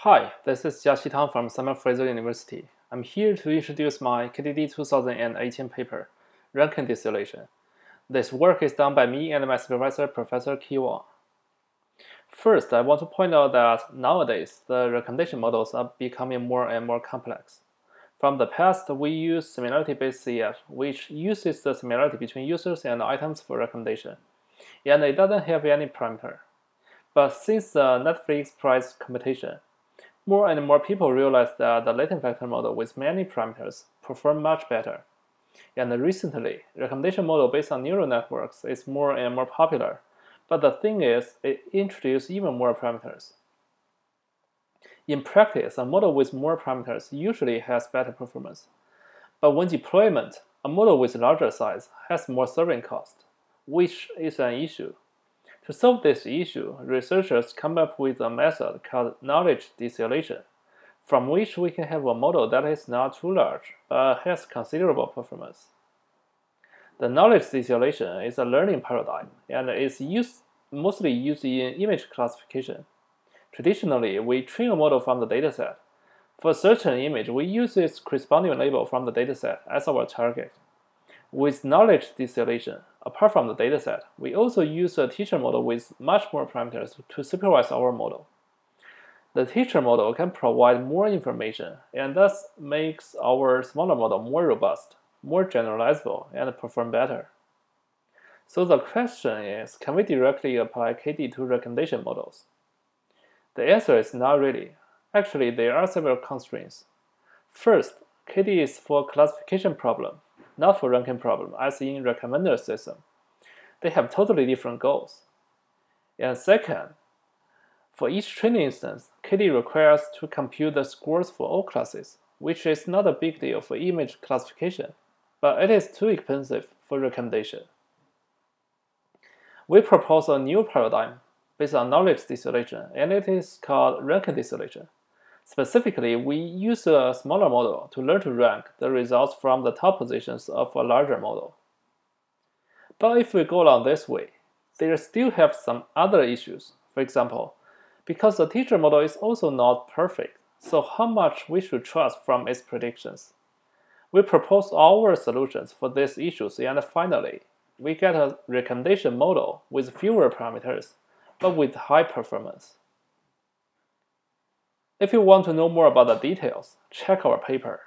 Hi, this is Jiaxi Tang from Fraser University. I'm here to introduce my KDD 2018 paper, Ranking Distillation. This work is done by me and my supervisor, Professor Wang. First, I want to point out that nowadays, the recommendation models are becoming more and more complex. From the past, we use similarity-based CF, which uses the similarity between users and items for recommendation, and it doesn't have any parameter. But since the Netflix price competition, more and more people realize that the latent vector model with many parameters perform much better. And recently, recommendation model based on neural networks is more and more popular. But the thing is, it introduces even more parameters. In practice, a model with more parameters usually has better performance. But when deployment, a model with larger size has more serving cost, which is an issue. To solve this issue, researchers come up with a method called knowledge distillation, from which we can have a model that is not too large, but has considerable performance. The knowledge distillation is a learning paradigm, and is mostly used in image classification. Traditionally, we train a model from the dataset. For a certain image, we use its corresponding label from the dataset as our target. With knowledge distillation, apart from the dataset, we also use a teacher model with much more parameters to supervise our model. The teacher model can provide more information and thus makes our smaller model more robust, more generalizable, and perform better. So the question is, can we directly apply KD to recommendation models? The answer is not really. Actually, there are several constraints. First, KD is for classification problem, not for ranking problem, as in recommender system. They have totally different goals. And second, for each training instance, KD requires to compute the scores for all classes, which is not a big deal for image classification, but it is too expensive for recommendation. We propose a new paradigm based on knowledge distillation, and it is called ranking distillation. Specifically, we use a smaller model to learn to rank the results from the top positions of a larger model. But if we go along this way, there still have some other issues. For example, because the teacher model is also not perfect, so how much we should trust from its predictions. We propose our solutions for these issues, and finally, we get a recommendation model with fewer parameters, but with high performance. If you want to know more about the details, check our paper.